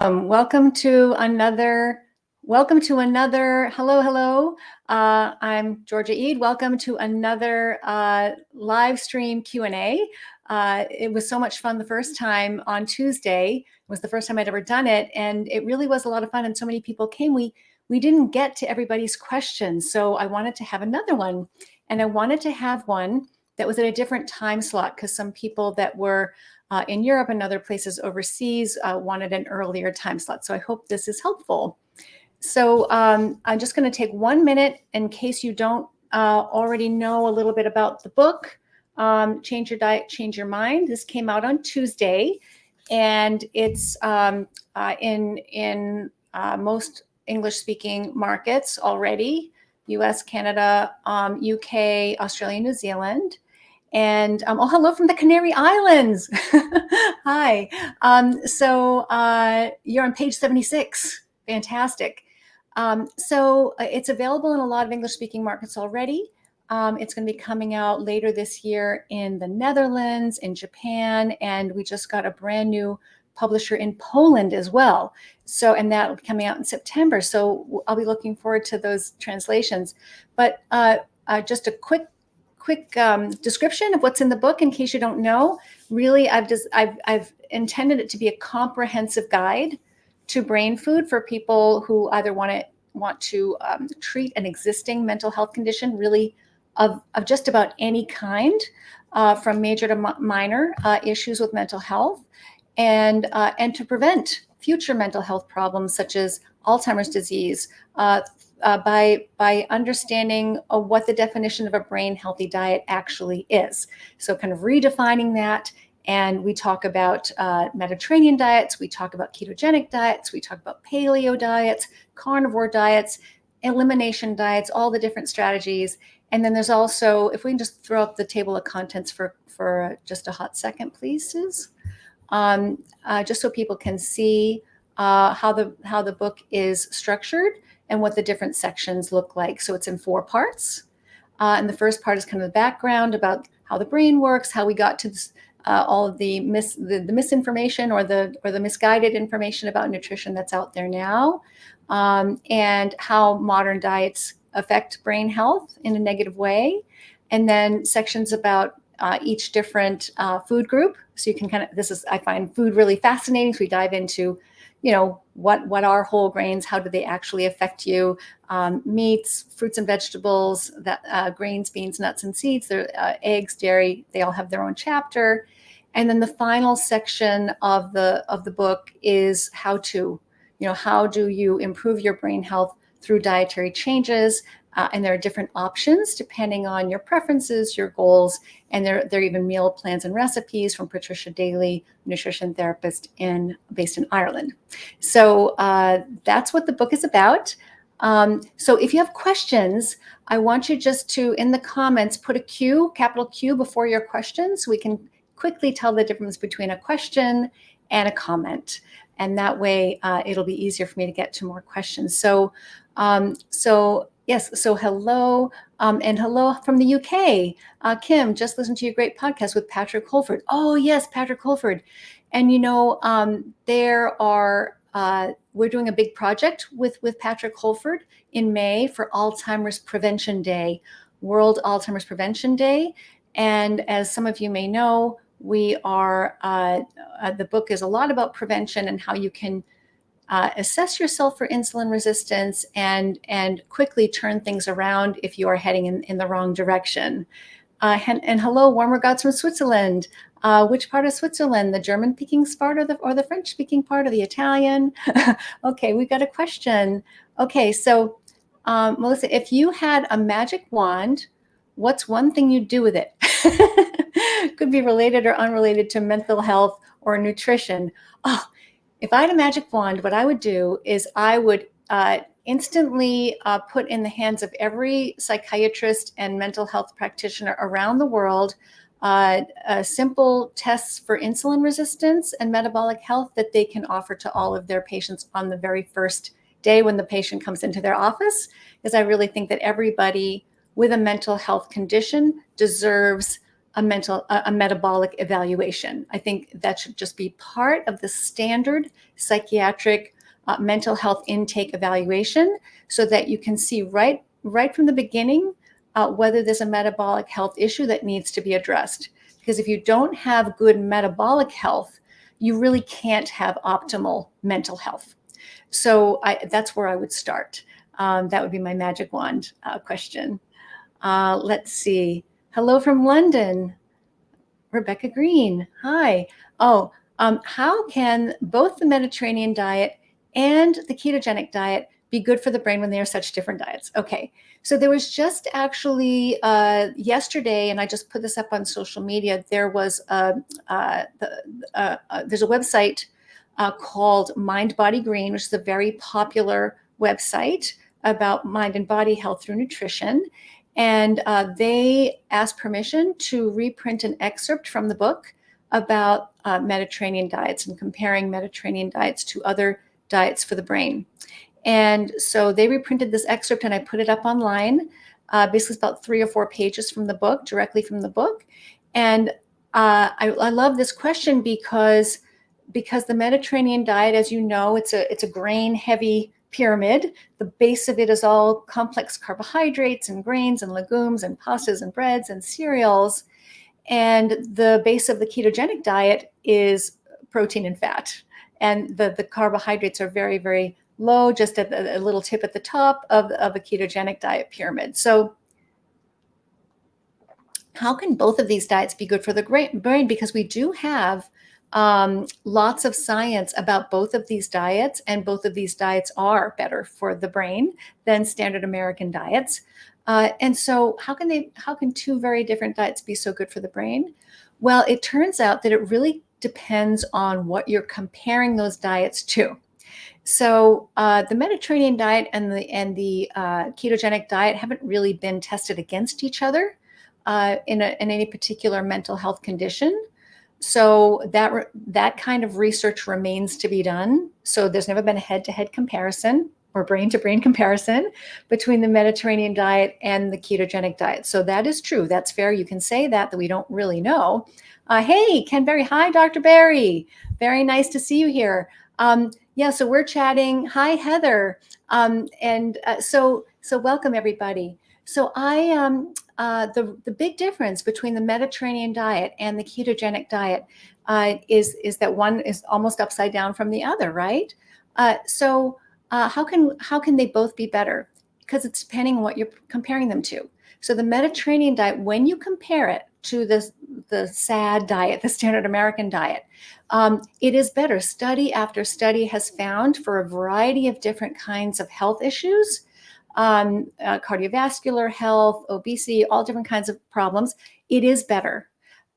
Welcome to another, hello. I'm Georgia Eid. Welcome to another live stream Q&A. It was so much fun the first time on Tuesday. It was the first time I'd ever done it, and it really was a lot of fun, and so many people came. We didn't get to everybody's questions, so I wanted to have another one, and I wanted to have one that was at a different time slot because some people that were in Europe and other places overseas wanted an earlier time slot. So I hope this is helpful. So I'm just going to take 1 minute in case you don't already know a little bit about the book, Change Your Diet, Change Your Mind. This came out on Tuesday, and it's in most English-speaking markets already, US, Canada, UK, Australia, New Zealand. And oh, hello from the Canary Islands. Hi. So you're on page 76. Fantastic. So it's available in a lot of English-speaking markets already. It's going to be coming out later this year in the Netherlands, in Japan, and we just got a brand new publisher in Poland as well. So, and that will be coming out in September. So I'll be looking forward to those translations. But just a quick description of what's in the book in case you don't know. Really, I've intended it to be a comprehensive guide to brain food for people who either want to treat an existing mental health condition, really of just about any kind, from major to minor issues with mental health, and to prevent future mental health problems such as Alzheimer's disease, by understanding what the definition of a brain healthy diet actually is. So kind of redefining that. And we talk about Mediterranean diets, we talk about ketogenic diets, we talk about paleo diets, carnivore diets, elimination diets, all the different strategies. And then there's also, if we can just throw up the table of contents for just a hot second, please, Suze. Just so people can see how the book is structured and what the different sections look like. So it's in 4 parts. And the first part is kind of the background about how the brain works, how we got to this, all of the misinformation or the misguided information about nutrition that's out there now, and how modern diets affect brain health in a negative way. And then sections about each different food group. So you can kind of, I find food really fascinating. So we dive into, what are whole grains? How do they actually affect you? Meats, fruits and vegetables, grains, beans, nuts, and seeds, eggs, dairy, they all have their own chapter. And then the final section of the book is how do you improve your brain health through dietary changes? And there are different options depending on your preferences, your goals, and there are even meal plans and recipes from Patricia Daly, nutrition therapist based in Ireland. So that's what the book is about. So if you have questions, I want you just to, in the comments, put a Q, capital Q, before your question so we can quickly tell the difference between a question and a comment. And that way it'll be easier for me to get to more questions. So yes, so hello, and hello from the UK. Kim, just listened to your great podcast with Patrick Holford. Oh yes, Patrick Holford. And we're doing a big project with Patrick Holford in May for Alzheimer's Prevention Day, World Alzheimer's Prevention Day. And as some of you may know, the book is a lot about prevention and how you can assess yourself for insulin resistance and quickly turn things around if you are heading in the wrong direction. And hello, warm regards from Switzerland. Which part of Switzerland? The German-speaking part or the French-speaking part or the Italian? Okay, we've got a question. Okay, so Melissa, if you had a magic wand, what's one thing you'd do with it? Could be related or unrelated to mental health or nutrition. Oh, if I had a magic wand, what I would do is I would instantly put in the hands of every psychiatrist and mental health practitioner around the world simple tests for insulin resistance and metabolic health that they can offer to all of their patients on the very first day when the patient comes into their office, because I really think that everybody with a mental health condition deserves a metabolic evaluation. I think that should just be part of the standard psychiatric mental health intake evaluation, so that you can see right from the beginning whether there's a metabolic health issue that needs to be addressed. Because if you don't have good metabolic health, you really can't have optimal mental health. So that's where I would start. That would be my magic wand question. Let's see. Hello from London, Rebecca Green. Hi. Oh, how can both the Mediterranean diet and the ketogenic diet be good for the brain when they are such different diets? Okay. So there was just actually yesterday, and I just put this up on social media. There was there's a website called Mind Body Green, which is a very popular website about mind and body health through nutrition. And they asked permission to reprint an excerpt from the book about Mediterranean diets and comparing Mediterranean diets to other diets for the brain. And so they reprinted this excerpt, and I put it up online. Basically, it's about 3 or 4 pages from the book, directly from the book. And I love this question because the Mediterranean diet, as you know, it's a grain-heavy pyramid. The base of it is all complex carbohydrates and grains and legumes and pastas and breads and cereals. And the base of the ketogenic diet is protein and fat. And the carbohydrates are very, very low, just at a little tip at the top of a ketogenic diet pyramid. So how can both of these diets be good for the brain? Because we do have lots of science about both of these diets, and both of these diets are better for the brain than standard American diets. And so how can 2 very different diets be so good for the brain? Well, it turns out that it really depends on what you're comparing those diets to. So the Mediterranean diet and the ketogenic diet haven't really been tested against each other in any particular mental health condition. So that kind of research remains to be done. So there's never been a head-to-head comparison or brain-to-brain comparison between the Mediterranean diet and the ketogenic diet. So that is true. That's fair. You can say that we don't really know. Hey, Ken Berry. Hi, Dr. Berry. Very nice to see you here. Yeah, so we're chatting. Hi, Heather. So welcome, everybody. So the big difference between the Mediterranean diet and the ketogenic diet is that one is almost upside down from the other, right? So how can they both be better? Because it's depending on what you're comparing them to. So the Mediterranean diet, when you compare it to the SAD diet, the standard American diet, it is better. Study after study has found, for a variety of different kinds of health issues, cardiovascular health, obesity, all different kinds of problems, it is better.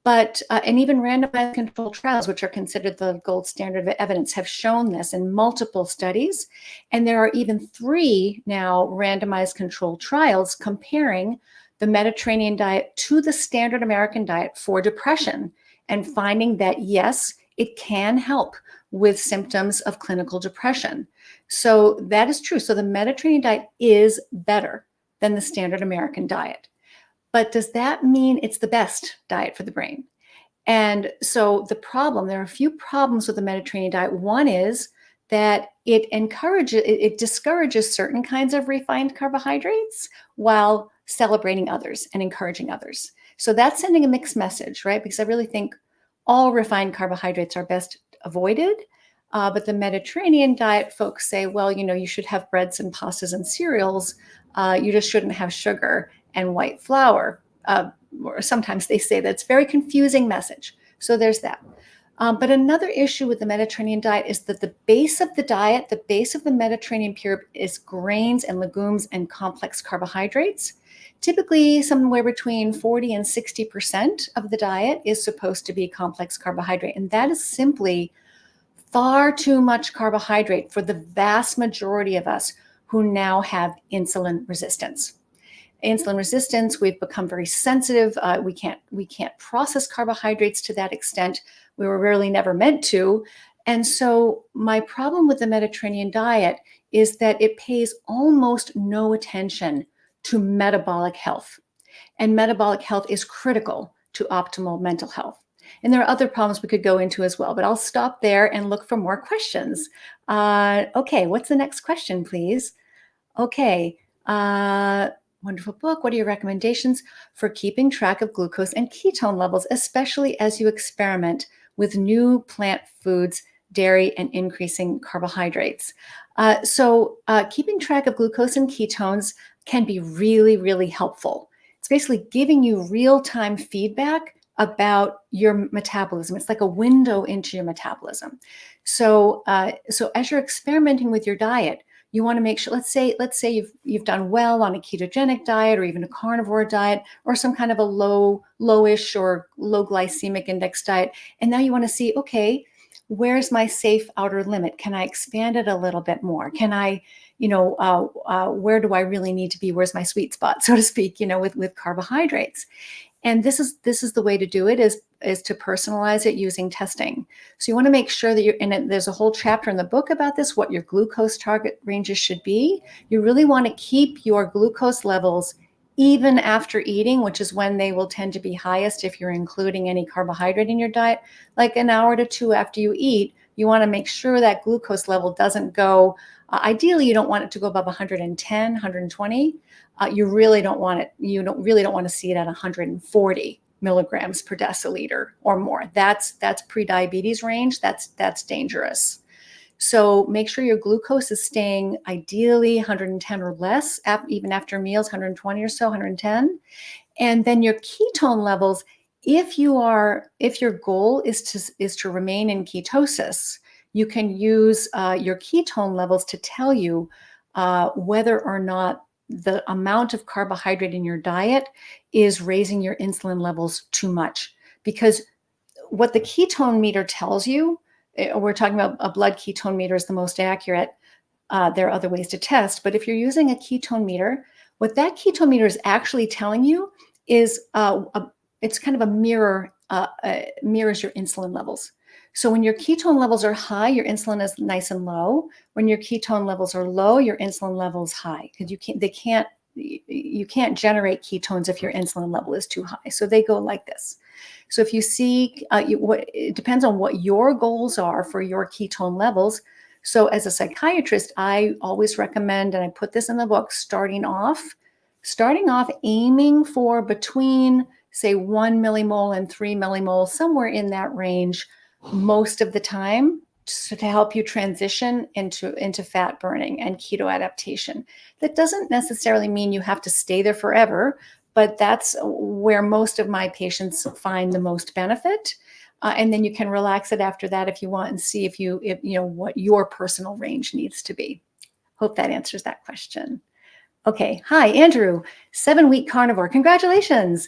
But, and even randomized controlled trials, which are considered the gold standard of evidence, have shown this in multiple studies. And there are even 3 now randomized controlled trials comparing the Mediterranean diet to the standard American diet for depression, and finding that, yes, it can help with symptoms of clinical depression. So that is true. So the Mediterranean diet is better than the standard American diet. But does that mean it's the best diet for the brain? And so there are a few problems with the Mediterranean diet. One is that it discourages certain kinds of refined carbohydrates while celebrating others and encouraging others. So that's sending a mixed message, right? Because I really think all refined carbohydrates are best avoided. But the Mediterranean diet, folks say, well, you should have breads and pastas and cereals. You just shouldn't have sugar and white flour. Or sometimes they say that's a very confusing message. So there's that. But another issue with the Mediterranean diet is that the base of the diet, the base of the Mediterranean pyramid, is grains and legumes and complex carbohydrates. Typically, somewhere between 40 and 60% of the diet is supposed to be complex carbohydrate. And that is simply far too much carbohydrate for the vast majority of us who now have insulin resistance. Insulin resistance, we've become very sensitive. We can't process carbohydrates to that extent. We were really never meant to. And so my problem with the Mediterranean diet is that it pays almost no attention to metabolic health. And metabolic health is critical to optimal mental health. And there are other problems we could go into as well, but I'll stop there and look for more questions. Okay, what's the next question, please? Okay, wonderful book. What are your recommendations for keeping track of glucose and ketone levels, especially as you experiment with new plant foods, dairy, and increasing carbohydrates? Keeping track of glucose and ketones can be really, really helpful. It's basically giving you real-time feedback about your metabolism. It's like a window into your metabolism. So as you're experimenting with your diet, you want to make sure, let's say you've done well on a ketogenic diet or even a carnivore diet or some kind of a lowish or low glycemic index diet. And now you want to see, okay, where's my safe outer limit? Can I expand it a little bit more? Can I, where do I really need to be? Where's my sweet spot, so to speak, with carbohydrates? And this is the way to do it is to personalize it using testing. So you want to make sure that there's a whole chapter in the book about this, what your glucose target ranges should be. You really want to keep your glucose levels even after eating, which is when they will tend to be highest if you're including any carbohydrate in your diet. Like an hour to two after you eat, you want to make sure that glucose level doesn't go, ideally you don't want it to go above 110, 120. You really don't want it. Really don't want to see it at 140 milligrams per deciliter or more. That's pre-diabetes range. That's dangerous. So make sure your glucose is staying ideally 110 or less, even after meals, 120 or so, 110. And then your ketone levels, if your goal is to remain in ketosis, you can use your ketone levels to tell you whether or not the amount of carbohydrate in your diet is raising your insulin levels too much. Because what the ketone meter tells you, we're talking about a blood ketone meter is the most accurate. There are other ways to test, but if you're using a ketone meter, what that ketone meter is actually telling you is it's kind of a mirror, mirrors your insulin levels. So when your ketone levels are high, your insulin is nice and low. When your ketone levels are low, your insulin level is high, because you can't generate ketones if your insulin level is too high. So they go like this. So if you see, it depends on what your goals are for your ketone levels. So as a psychiatrist, I always recommend, and I put this in the book, starting off aiming for between, say, 1 millimole and 3 millimole, somewhere in that range, most of the time, to help you transition into fat burning and keto adaptation. That doesn't necessarily mean you have to stay there forever, but that's where most of my patients find the most benefit. And then you can relax it after that if you want, and see if what your personal range needs to be. Hope that answers that question. Okay. Hi, Andrew, 7-week carnivore. Congratulations.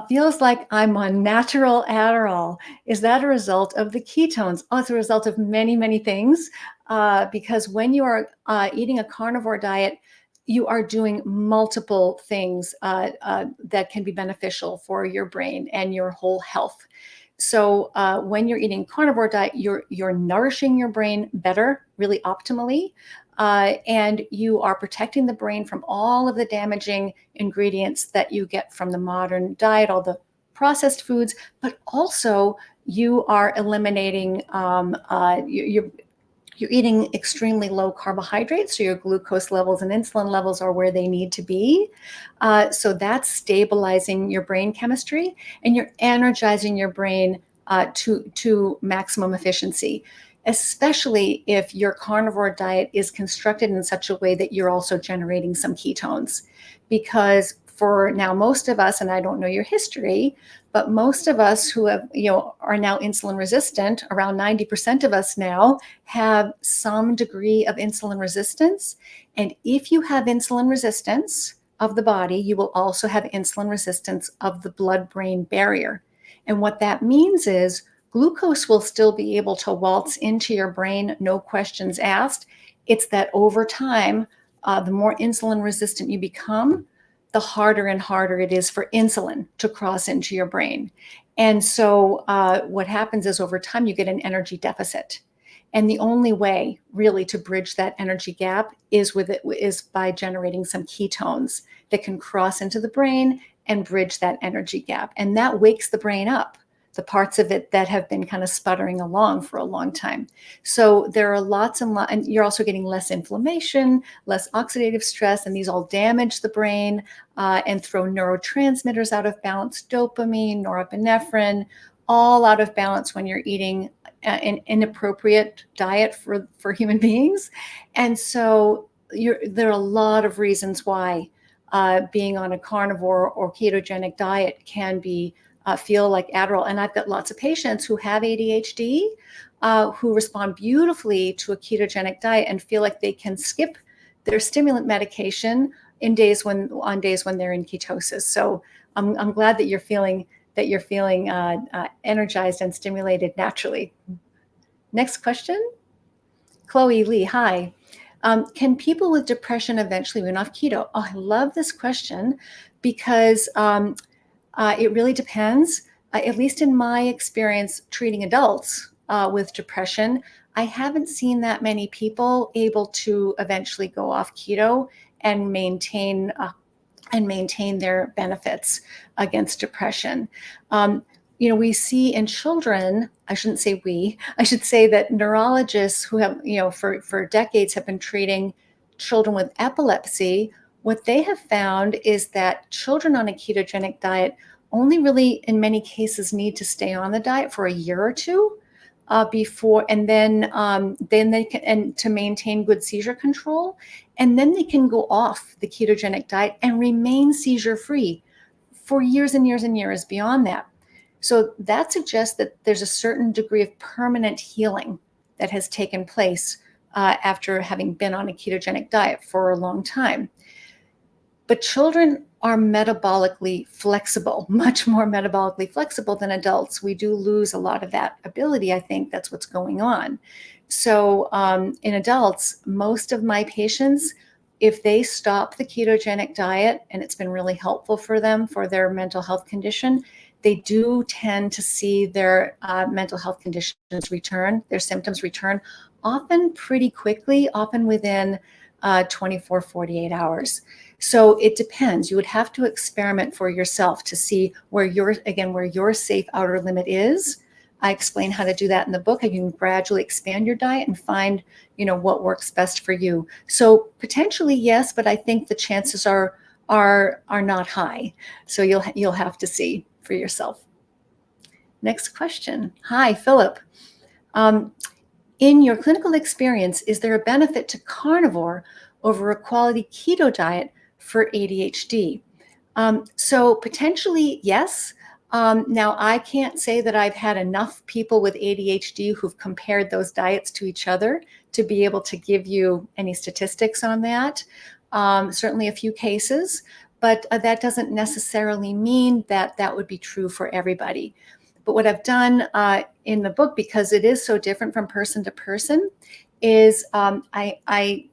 Feels like I'm on natural Adderall. Is that a result of the ketones? Oh, it's a result of many, many things. Because when you are eating a carnivore diet, you are doing multiple things that can be beneficial for your brain and your whole health. So when you're eating carnivore diet, you're nourishing your brain better, really optimally. And you are protecting the brain from all of the damaging ingredients that you get from the modern diet, all the processed foods, but also you are eliminating, you're eating extremely low carbohydrates, so your glucose levels and insulin levels are where they need to be. So that's stabilizing your brain chemistry, and you're energizing your brain to maximum efficiency, especially if your carnivore diet is constructed in such a way that you're also generating some ketones. Because for now, most of us, and I don't know your history, but most of us who have, are now insulin resistant, around 90% of us now have some degree of insulin resistance. And if you have insulin resistance of the body, you will also have insulin resistance of the blood-brain barrier. And what that means is glucose will still be able to waltz into your brain, no questions asked. It's that over time, the more insulin resistant you become, the harder and harder it is for insulin to cross into your brain. And so what happens is over time you get an energy deficit. And the only way really to bridge that energy gap is by generating some ketones that can cross into the brain and bridge that energy gap. And that wakes the brain up, the parts of it that have been kind of sputtering along for a long time. So there are lots and you're also getting less inflammation, less oxidative stress, and these all damage the brain and throw neurotransmitters out of balance, dopamine, norepinephrine, all out of balance when you're eating an inappropriate diet for human beings. And so there are a lot of reasons why being on a carnivore or ketogenic diet can be feel like Adderall. And I've got lots of patients who have ADHD who respond beautifully to a ketogenic diet and feel like they can skip their stimulant medication on days when they're in ketosis. So I'm glad that you're feeling energized and stimulated naturally. Next question. Chloe Lee, hi. Can people with depression eventually wean off keto? Oh, I love this question because it really depends. At least in my experience treating adults with depression, I haven't seen that many people able to eventually go off keto and maintain their benefits against depression. We see in children, I should say that neurologists who have, for decades have been treating children with epilepsy, what they have found is that children on a ketogenic diet only really, in many cases, need to stay on the diet for a year or two before, and then they can, and to maintain good seizure control, and then they can go off the ketogenic diet and remain seizure-free for years and years and years beyond that. So that suggests that there's a certain degree of permanent healing that has taken place after having been on a ketogenic diet for a long time. But children are metabolically flexible, much more metabolically flexible than adults. We do lose a lot of that ability. I think that's what's going on. So in adults, most of my patients, if they stop the ketogenic diet, and it's been really helpful for them for their mental health condition, they do tend to see their mental health conditions return, their symptoms return, often pretty quickly, often within 24, 48 hours. So it depends. You would have to experiment for yourself to see where your safe outer limit is. I explain how to do that in the book. You can gradually expand your diet and find, what works best for you. So potentially yes, but I think the chances are not high. So you'll have to see for yourself. Next question. Hi, Philip. In your clinical experience, is there a benefit to carnivore over a quality keto diet for ADHD? So potentially, yes. Now, I can't say that I've had enough people with ADHD who've compared those diets to each other to be able to give you any statistics on that. Certainly a few cases, but that doesn't necessarily mean that that would be true for everybody. But what I've done in the book, because it is so different from person to person, is I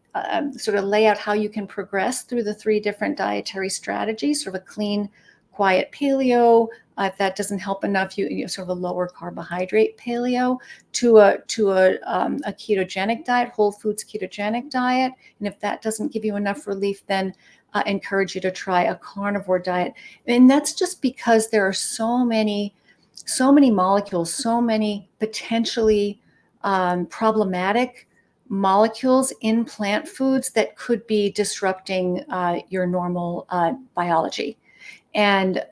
sort of lay out how you can progress through the 3 different dietary strategies, sort of a clean, quiet paleo. If that doesn't help enough, you sort of a lower carbohydrate paleo to a ketogenic diet, whole foods ketogenic diet. And if that doesn't give you enough relief, then encourage you to try a carnivore diet. And that's just because there are so many molecules, so many potentially problematic molecules in plant foods that could be disrupting your normal biology. And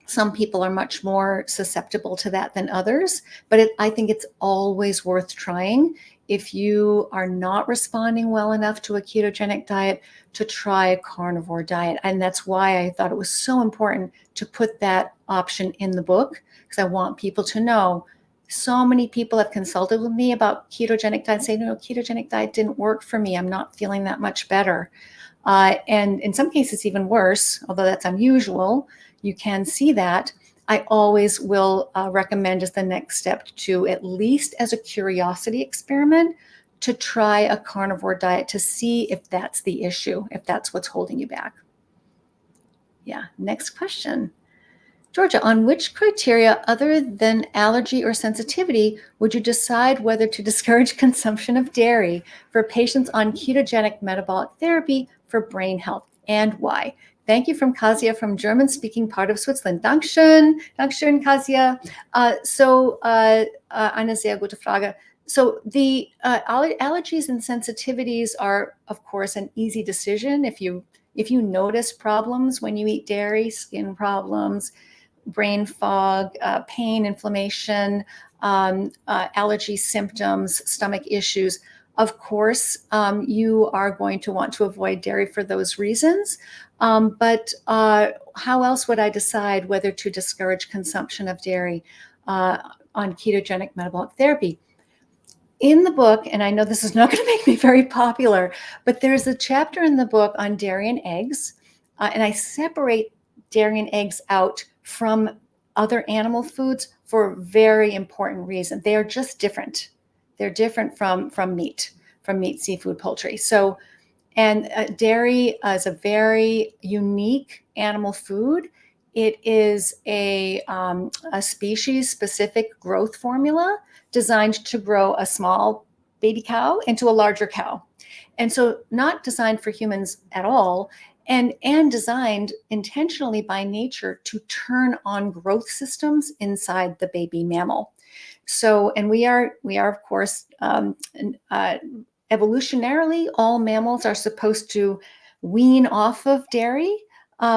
some people are much more susceptible to that than others, but I think it's always worth trying. If you are not responding well enough to a ketogenic diet, to try a carnivore diet. And that's why I thought it was so important to put that option in the book, because I want people to know. So many people have consulted with me about ketogenic diet, saying, no, ketogenic diet didn't work for me. I'm not feeling that much better. And in some cases, even worse, although that's unusual, you can see that. I always will recommend as the next step to, at least as a curiosity experiment, to try a carnivore diet to see if that's the issue, if that's what's holding you back. Yeah, next question. Georgia, on which criteria other than allergy or sensitivity would you decide whether to discourage consumption of dairy for patients on ketogenic metabolic therapy for brain health? and why? Thank you from Kasia from German-speaking part of Switzerland. Dankeschön, Dankeschön, Kasia. Eine sehr gute Frage. So the allergies and sensitivities are, of course, an easy decision. If you notice problems when you eat dairy, skin problems, brain fog, pain, inflammation, allergy symptoms, stomach issues, of course, you are going to want to avoid dairy for those reasons. But how else would I decide whether to discourage consumption of dairy on ketogenic metabolic therapy? In the book, and I know this is not going to make me very popular, but there's a chapter in the book on dairy and eggs, and I separate dairy and eggs out from other animal foods for a very important reason. They are just different. They're different from meat, seafood, poultry. So, and dairy is a very unique animal food. It is a species-specific growth formula designed to grow a small baby cow into a larger cow. And so not designed for humans at all, and designed intentionally by nature to turn on growth systems inside the baby mammal. So, and we are of course, evolutionarily, all mammals are supposed to wean off of dairy,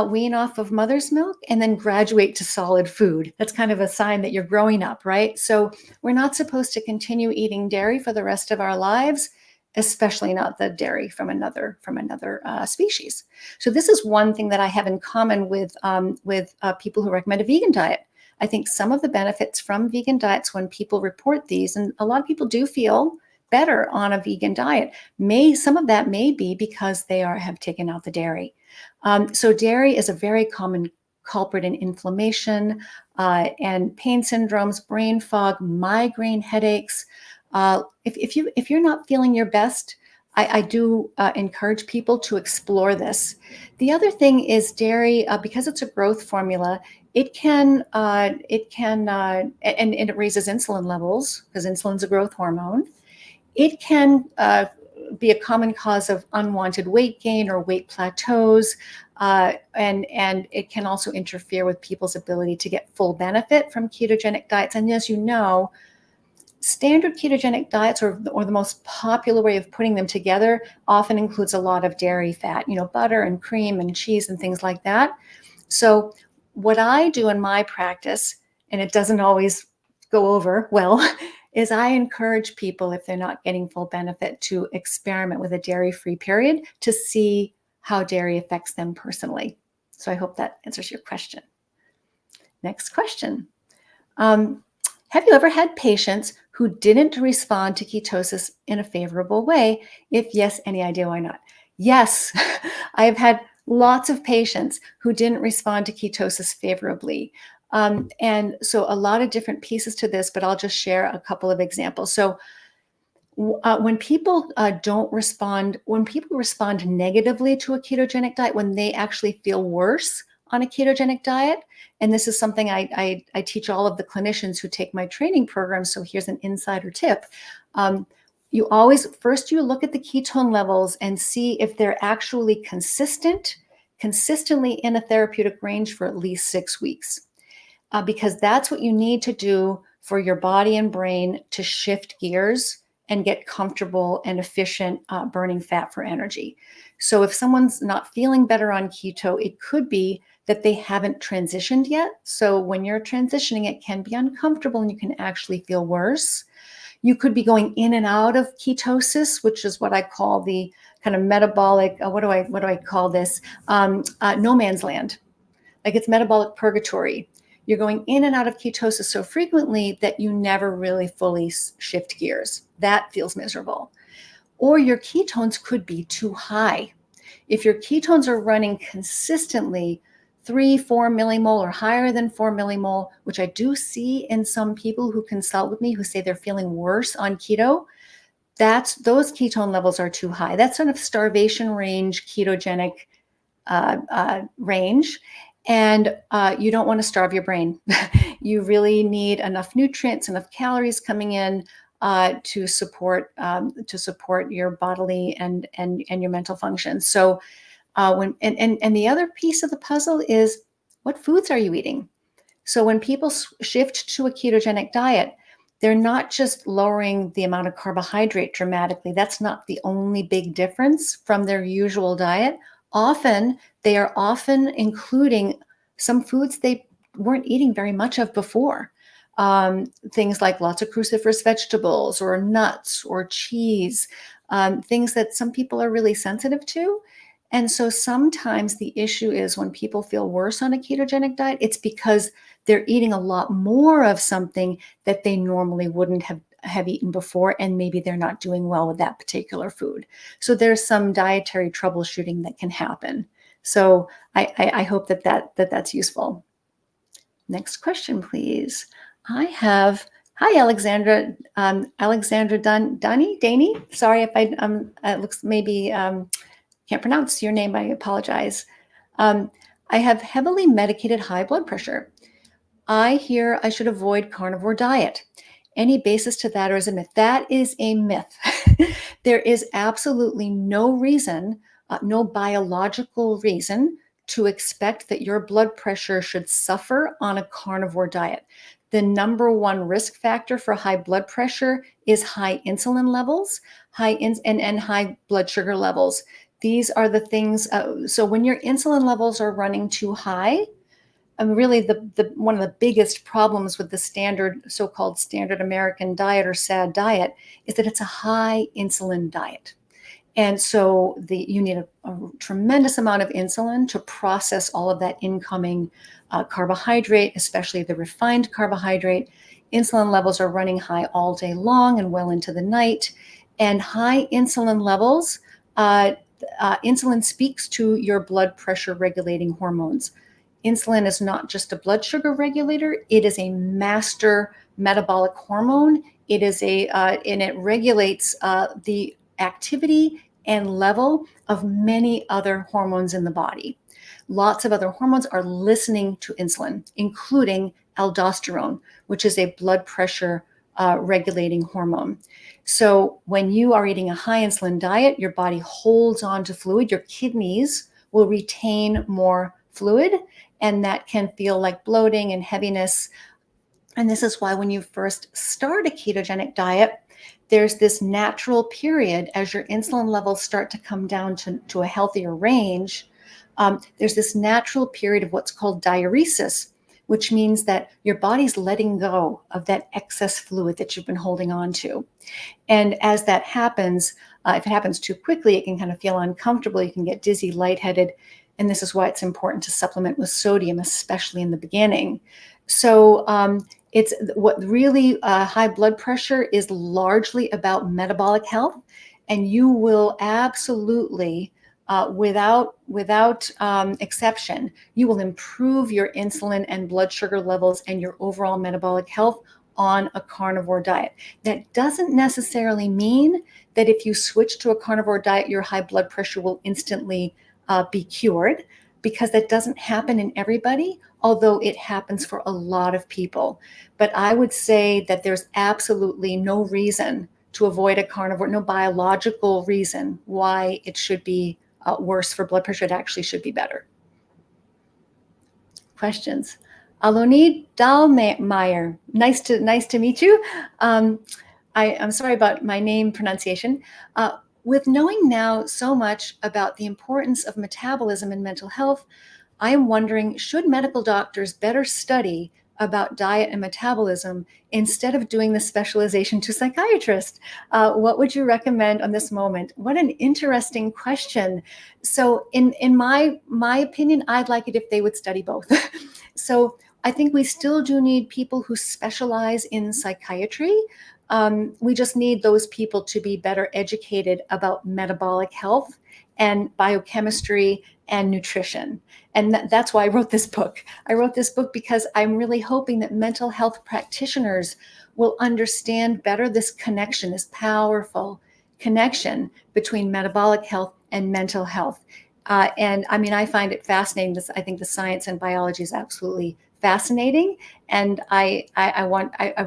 wean off of mother's milk, and then graduate to solid food. That's kind of a sign that you're growing up, right? So we're not supposed to continue eating dairy for the rest of our lives, especially not the dairy from another species. So this is one thing that I have in common with people who recommend a vegan diet. I think some of the benefits from vegan diets, when people report these, and a lot of people do feel better on a vegan diet, some of that may be because they have taken out the dairy. So dairy is a very common culprit in inflammation and pain syndromes, brain fog, migraine headaches. If you're not feeling your best, I do encourage people to explore this. The other thing is dairy, because it's a growth formula, it can and it raises insulin levels because insulin's a growth hormone. It can be a common cause of unwanted weight gain or weight plateaus, and it can also interfere with people's ability to get full benefit from ketogenic diets. And as you know, standard ketogenic diets, or the most popular way of putting them together, often includes a lot of dairy fat, butter and cream and cheese and things like that. So what I do in my practice, and it doesn't always go over well, is I encourage people, if they're not getting full benefit, to experiment with a dairy-free period to see how dairy affects them personally. So I hope that answers your question. Next question. Have you ever had patients who didn't respond to ketosis in a favorable way? If yes, any idea why not? Yes, I have had lots of patients who didn't respond to ketosis favorably. And so a lot of different pieces to this, but I'll just share a couple of examples. So when people respond negatively to a ketogenic diet, when they actually feel worse on a ketogenic diet, and this is something I teach all of the clinicians who take my training program, so here's an insider tip. You look at the ketone levels and see if they're actually consistently in a therapeutic range for at least 6 weeks. Because that's what you need to do for your body and brain to shift gears and get comfortable and efficient burning fat for energy. So if someone's not feeling better on keto, it could be that they haven't transitioned yet. So when you're transitioning, it can be uncomfortable and you can actually feel worse. You could be going in and out of ketosis, which is what I call the kind of metabolic, what do I call this? No man's land. Like it's metabolic purgatory. You're going in and out of ketosis so frequently that you never really fully shift gears. That feels miserable. Or your ketones could be too high. If your ketones are running consistently 3-4 millimole or higher than 4 millimole, which I do see in some people who consult with me who say they're feeling worse on keto, those ketone levels are too high. That's sort of starvation range, ketogenic range. And you don't want to starve your brain. You really need enough nutrients, enough calories coming in to support your bodily and your mental function. So And the other piece of the puzzle is, what foods are you eating? So when people shift to a ketogenic diet, they're not just lowering the amount of carbohydrate dramatically. That's not the only big difference from their usual diet. Often, they are often including some foods they weren't eating very much of before. Things like lots of cruciferous vegetables or nuts or cheese, things that some people are really sensitive to. And so sometimes the issue is when people feel worse on a ketogenic diet, it's because they're eating a lot more of something that they normally wouldn't have eaten before, and maybe they're not doing well with that particular food. So there's some dietary troubleshooting that can happen. So I hope that's useful. Next question, please. Hi, Alexandra. Alexandra Danny. Sorry if it looks maybe can't pronounce your name. I apologize. I have heavily medicated high blood pressure. I hear I should avoid carnivore diet. Any basis to that, or is it a myth? That is a myth. There is absolutely no reason, no biological reason to expect that your blood pressure should suffer on a carnivore diet. The number one risk factor for high blood pressure is high insulin levels, and high blood sugar levels. These are the things. So when your insulin levels are running too high, really the one of the biggest problems with the so-called standard American diet or SAD diet is that it's a high insulin diet. And so you need a tremendous amount of insulin to process all of that incoming carbohydrate, especially the refined carbohydrate. Insulin levels are running high all day long and well into the night. And high insulin levels, insulin speaks to your blood pressure regulating hormones. Insulin is not just a blood sugar regulator, it is a master metabolic hormone. It is and it regulates the activity and level of many other hormones in the body. Lots of other hormones are listening to insulin, including aldosterone, which is a blood pressure regulating hormone. So when you are eating a high insulin diet, your body holds on to fluid. Your kidneys will retain more fluid, and that can feel like bloating and heaviness. And this is why when you first start a ketogenic diet, there's this natural period as your insulin levels start to come down to a healthier range. There's this natural period of what's called diuresis, which means that your body's letting go of that excess fluid that you've been holding on to. And as that happens, if it happens too quickly, it can kind of feel uncomfortable. You can get dizzy, lightheaded. And this is why it's important to supplement with sodium, especially in the beginning. So it's what really high blood pressure is largely about metabolic health. And you will absolutely, without exception, you will improve your insulin and blood sugar levels and your overall metabolic health on a carnivore diet. That doesn't necessarily mean that if you switch to a carnivore diet, your high blood pressure will instantly be cured, because that doesn't happen in everybody, although it happens for a lot of people. But I would say that there's absolutely no reason to avoid a carnivore, no biological reason why it should be worse for blood pressure. It actually should be better. Questions? Aloni Dahlmeyer, nice to meet you. I'm sorry about my name pronunciation. With knowing now so much about the importance of metabolism and mental health, I am wondering, should medical doctors better study about diet and metabolism instead of doing the specialization to psychiatrist? What would you recommend on this moment? What an interesting question. So in my opinion, I'd like it if they would study both. So I think we still do need people who specialize in psychiatry. We just need those people to be better educated about metabolic health and biochemistry and nutrition. And that's why I wrote this book. I wrote this book because I'm really hoping that mental health practitioners will understand better this connection, this powerful connection between metabolic health and mental health. And I mean, I find it fascinating. I think the science and biology is absolutely fascinating, and I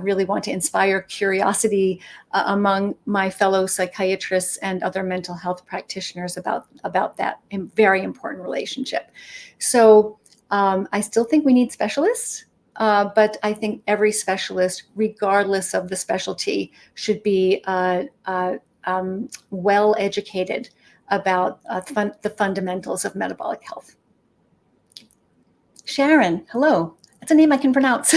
really want to inspire curiosity among my fellow psychiatrists and other mental health practitioners about that very important relationship. So I still think we need specialists, but I think every specialist, regardless of the specialty, should be well educated about the fundamentals of metabolic health. Sharon, hello. That's a name I can pronounce.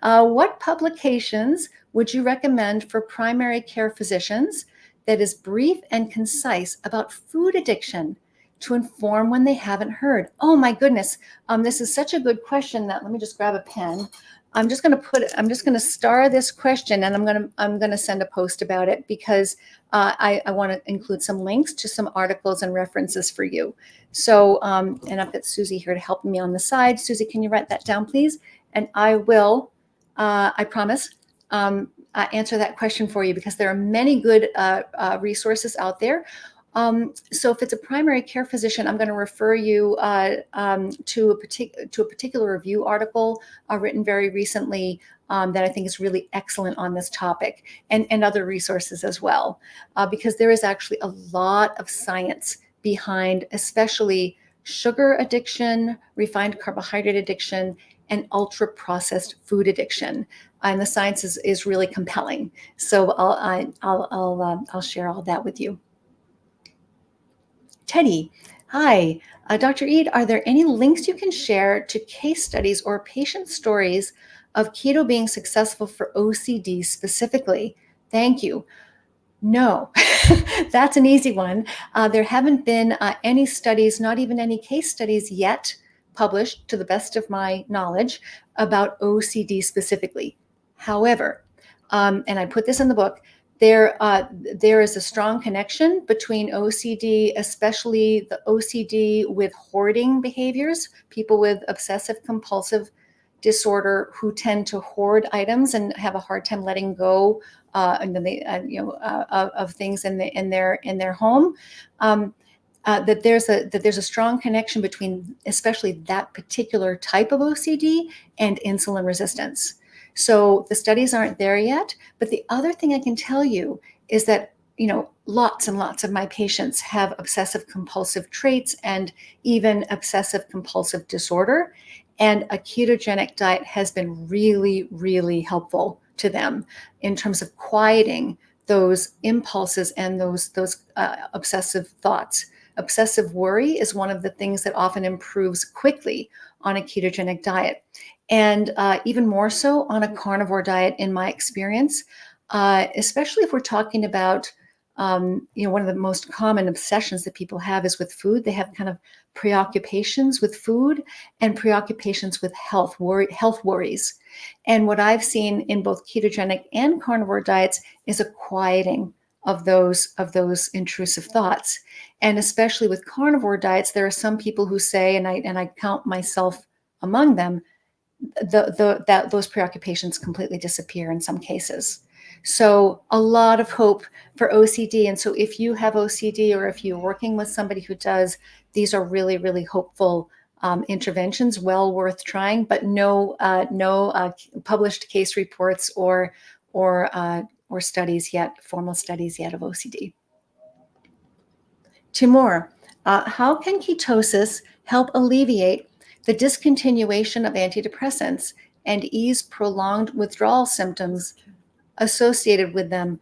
What publications would you recommend for primary care physicians that is brief and concise about food addiction to inform when they haven't heard? Oh my goodness. This is such a good question that, let me just grab a pen. I'm just going to star this question, and I'm going to send a post about it, because I want to include some links to some articles and references for you. So, and I've got Susie here to help me on the side. Susie, can you write that down, please? And I will, I promise, answer that question for you, because there are many good resources out there. So if it's a primary care physician, I'm going to refer you to a particular review article written very recently that I think is really excellent on this topic, and other resources as well, because there is actually a lot of science behind, especially sugar addiction, refined carbohydrate addiction, and ultra-processed food addiction. And the science is really compelling. So I'll share all that with you. Teddy, hi. Dr. Eid, are there any links you can share to case studies or patient stories of keto being successful for OCD specifically? Thank you. No, that's an easy one. There haven't been any studies, not even any case studies yet published, to the best of my knowledge, about OCD specifically. However, and I put this in the book, there is a strong connection between OCD, especially the OCD with hoarding behaviors, people with obsessive compulsive disorder who tend to hoard items and have a hard time letting go and then they, of things in their home. That there's a strong connection between especially that particular type of OCD and insulin resistance. So the studies aren't there yet, but the other thing I can tell you is that, lots and lots of my patients have obsessive compulsive traits and even obsessive compulsive disorder. And a ketogenic diet has been really, really helpful to them in terms of quieting those impulses and those obsessive thoughts. Obsessive worry is one of the things that often improves quickly on a ketogenic diet, and even more so on a carnivore diet, in my experience, especially if we're talking about, one of the most common obsessions that people have is with food. They have kind of preoccupations with food and preoccupations with health worries. And what I've seen in both ketogenic and carnivore diets is a quieting of those intrusive thoughts. And especially with carnivore diets, there are some people who say, and I count myself among them, that those preoccupations completely disappear in some cases. So a lot of hope for OCD. And so if you have OCD, or if you're working with somebody who does, these are really, really hopeful interventions, well worth trying, but no published case reports or studies yet, formal studies yet of OCD. Timur, how can ketosis help alleviate the discontinuation of antidepressants and ease prolonged withdrawal symptoms associated with them?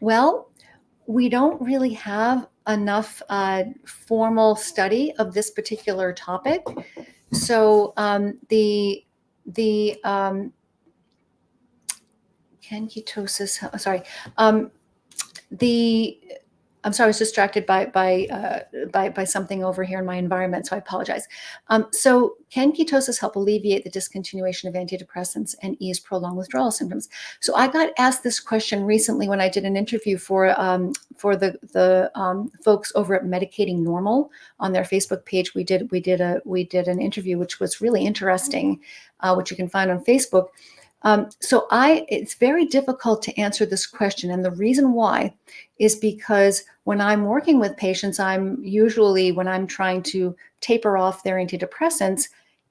Well, we don't really have enough formal study of this particular topic. So can ketosis? I'm sorry, I was distracted by something over here in my environment, so I apologize. So can ketosis help alleviate the discontinuation of antidepressants and ease prolonged withdrawal symptoms? So I got asked this question recently when I did an interview for the folks over at Medicating Normal on their Facebook page. We did an interview which was really interesting, which you can find on Facebook. It's very difficult to answer this question. And the reason why is because when I'm working with patients, when I'm trying to taper off their antidepressants,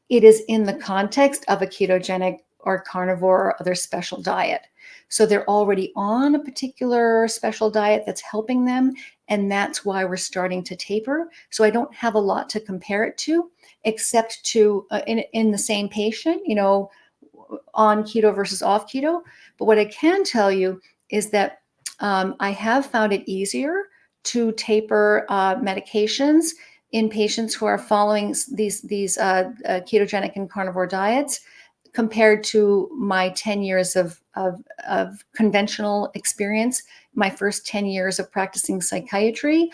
it is in the context of a ketogenic or carnivore or other special diet. So they're already on a particular special diet that's helping them. And that's why we're starting to taper. So I don't have a lot to compare it to, except to in the same patient, on keto versus off keto. But what I can tell you is that I have found it easier to taper medications in patients who are following these ketogenic and carnivore diets compared to my 10 years of conventional experience. My first 10 years of practicing psychiatry,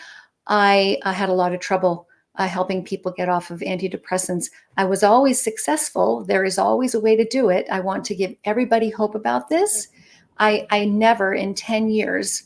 I had a lot of trouble helping people get off of antidepressants. I was always successful. There is always a way to do it. I want to give everybody hope about this. I never in 10 years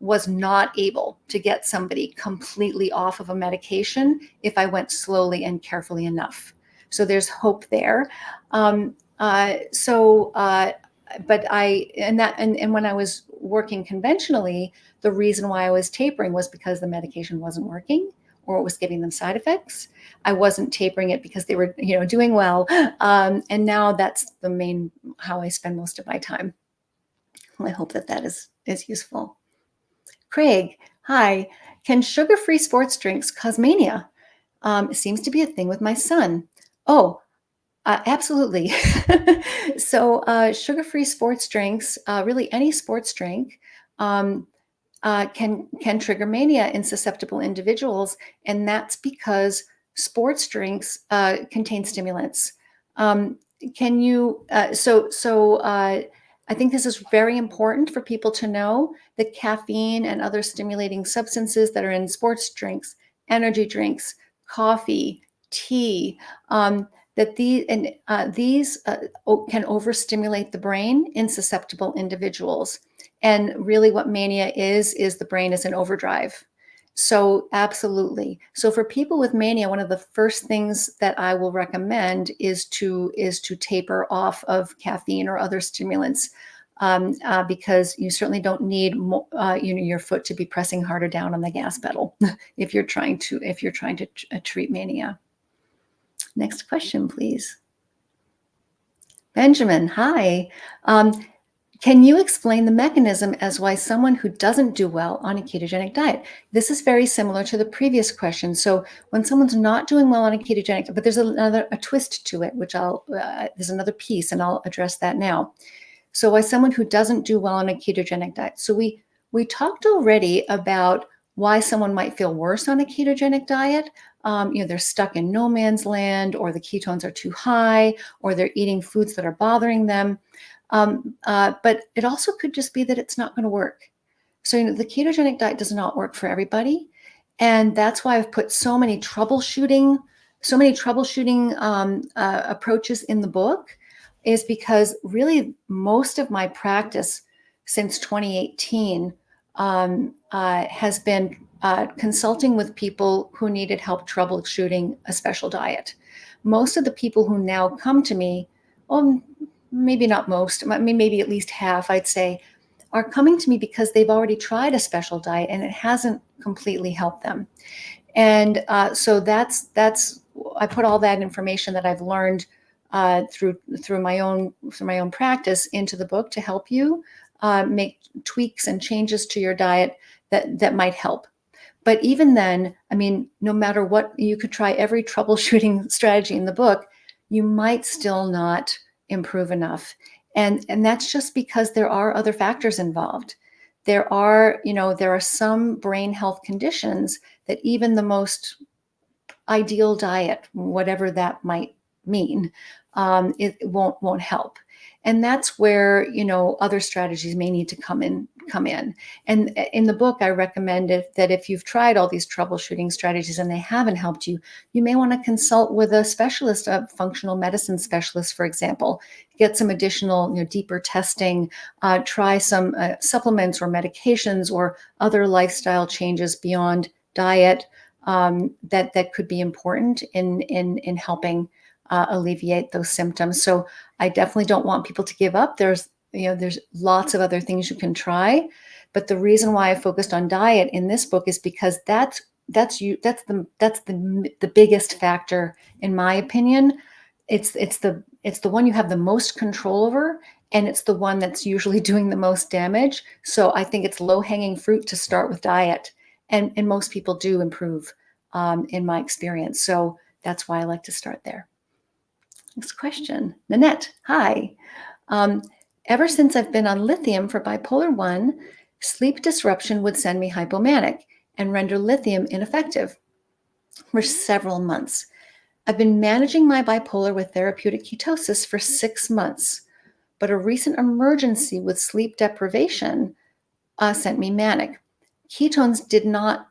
was not able to get somebody completely off of a medication if I went slowly and carefully enough. So there's hope there. And when I was working conventionally, the reason why I was tapering was because the medication wasn't working or it was giving them side effects. I wasn't tapering it because they were, doing well. And now that's the main how I spend most of my time. Well, I hope that is useful. Craig, hi. Can sugar-free sports drinks cause mania? It seems to be a thing with my son. Oh, absolutely. So sugar-free sports drinks, really any sports drink, can trigger mania in susceptible individuals, and that's because sports drinks contain stimulants. Can you? I think this is very important for people to know that caffeine and other stimulating substances that are in sports drinks, energy drinks, coffee, tea, that these can overstimulate the brain in susceptible individuals. And really what mania is the brain is in overdrive. So absolutely. So for people with mania, one of the first things that I will recommend is to taper off of caffeine or other stimulants, because you certainly don't need your foot to be pressing harder down on the gas pedal if you're trying to treat mania. Next question, please. Benjamin, hi. Can you explain the mechanism as why someone who doesn't do well on a ketogenic diet? This is very similar to the previous question. So when someone's not doing well on a ketogenic, but there's a twist to it, which there's another piece, and I'll address that now. So why someone who doesn't do well on a ketogenic diet? So we talked already about why someone might feel worse on a ketogenic diet. They're stuck in no man's land, or the ketones are too high, or they're eating foods that are bothering them. But it also could just be that it's not going to work. So, the ketogenic diet does not work for everybody. And that's why I've put so many troubleshooting approaches in the book, is because really most of my practice since 2018 has been consulting with people who needed help troubleshooting a special diet. Most of the people who now come to me, maybe not most, maybe at least half, I'd say, are coming to me because they've already tried a special diet and it hasn't completely helped them. And so that's I put all that information that I've learned through my own practice into the book to help you make tweaks and changes to your diet that might help. But even then, no matter what, you could try every troubleshooting strategy in the book, you might still not improve enough. And that's just because there are other factors involved. There are some brain health conditions that even the most ideal diet, whatever that might mean, it won't help. And that's where, other strategies may need to come in. And in the book, I recommend that if you've tried all these troubleshooting strategies and they haven't helped you, you may want to consult with a specialist, a functional medicine specialist, for example, get some additional, deeper testing, try some supplements or medications or other lifestyle changes beyond diet that could be important in helping alleviate those symptoms. So I definitely don't want people to give up. There's lots of other things you can try, but the reason why I focused on diet in this book is because that's the biggest factor, in my opinion. It's the one you have the most control over, and it's the one that's usually doing the most damage. So I think it's low-hanging fruit to start with diet, and most people do improve, in my experience. So that's why I like to start there. Next question, Nanette. Hi. Um, Ever since I've been on lithium for bipolar 1, sleep disruption would send me hypomanic and render lithium ineffective for several months. I've been managing my bipolar with therapeutic ketosis for 6 months, but a recent emergency with sleep deprivation sent me manic. Ketones did not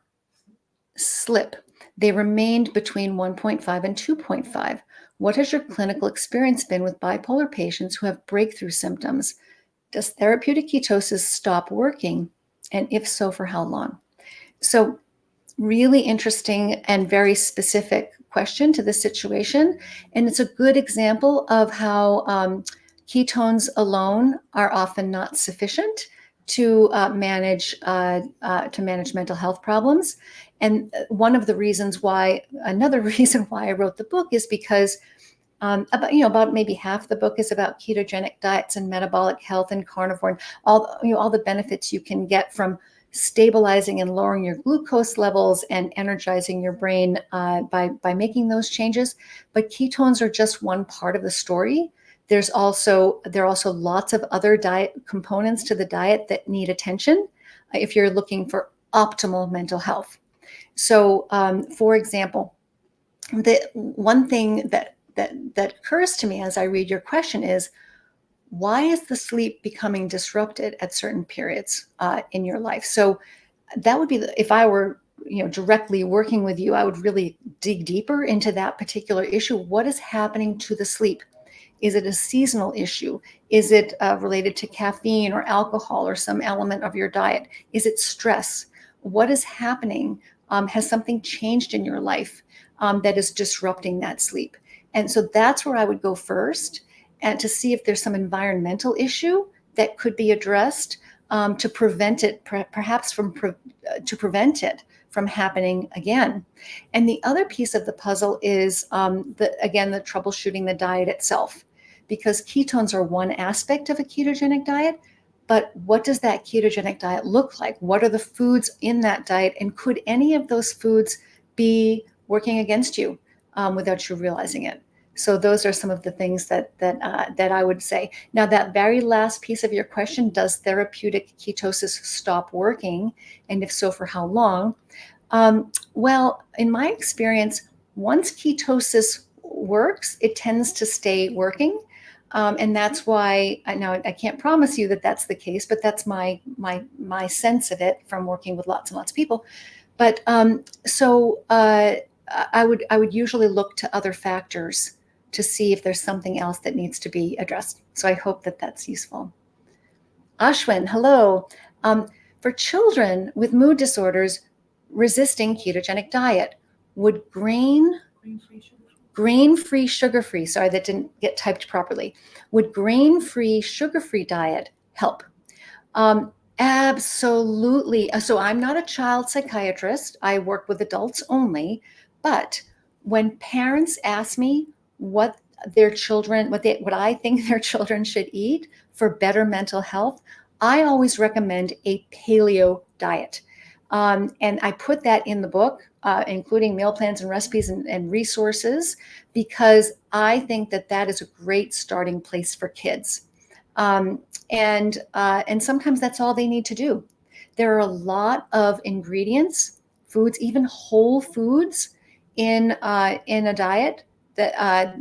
slip. They remained between 1.5 and 2.5. What has your clinical experience been with bipolar patients who have breakthrough symptoms? Does therapeutic ketosis stop working? And if so, for how long? So, really interesting and very specific question to this situation. And it's a good example of how ketones alone are often not sufficient to manage mental health problems. And another reason why I wrote the book is because about maybe half the book is about ketogenic diets and metabolic health and carnivore and all the benefits you can get from stabilizing and lowering your glucose levels and energizing your brain by making those changes. But ketones are just one part of the story. There are also lots of other diet components to the diet that need attention if you're looking for optimal mental health. So, for example, the one thing that occurs to me as I read your question is, why is the sleep becoming disrupted at certain periods in your life? So that would be if I were directly working with you, I would really dig deeper into that particular issue. What is happening to the sleep? Is it a seasonal issue? Is it related to caffeine or alcohol or some element of your diet? Is it stress? What is happening? Has something changed in your life that is disrupting that sleep? And so that's where I would go first, and to see if there's some environmental issue that could be addressed to prevent it, perhaps to prevent it from happening again. And the other piece of the puzzle is the troubleshooting the diet itself, because ketones are one aspect of a ketogenic diet. But what does that ketogenic diet look like? What are the foods in that diet? And could any of those foods be working against you without you realizing it? So those are some of the things that I would say. Now, that very last piece of your question, does therapeutic ketosis stop working? And if so, for how long? Well, in my experience, once ketosis works, it tends to stay working. And that's why I can't promise you that that's the case, but that's my sense of it from working with lots and lots of people. But I would usually look to other factors to see if there's something else that needs to be addressed. So I hope that that's useful. Ashwin, hello. For children with mood disorders resisting ketogenic diet, would grain-free, sugar-free, sorry, that didn't get typed properly. Would grain-free, sugar-free diet help? Absolutely. So I'm not a child psychiatrist. I work with adults only. But when parents ask me what their children, what I think their children should eat for better mental health, I always recommend a paleo diet. And I put that in the book, including meal plans and recipes and resources, because I think that is a great starting place for kids. And sometimes that's all they need to do. There are a lot of ingredients, foods, even whole foods in a diet that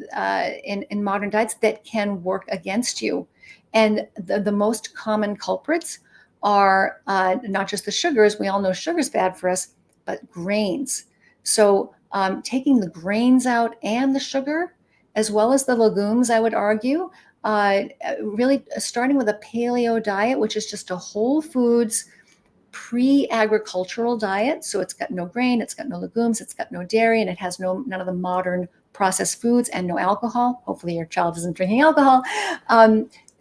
in modern diets that can work against you. And the most common culprits are not just the sugars. We all know sugar's bad for us, but grains. So taking the grains out and the sugar, as well as the legumes, I would argue, really starting with a paleo diet, which is just a whole foods, pre-agricultural diet. So it's got no grain, it's got no legumes, it's got no dairy, and it has none of the modern processed foods and no alcohol. Hopefully your child isn't drinking alcohol.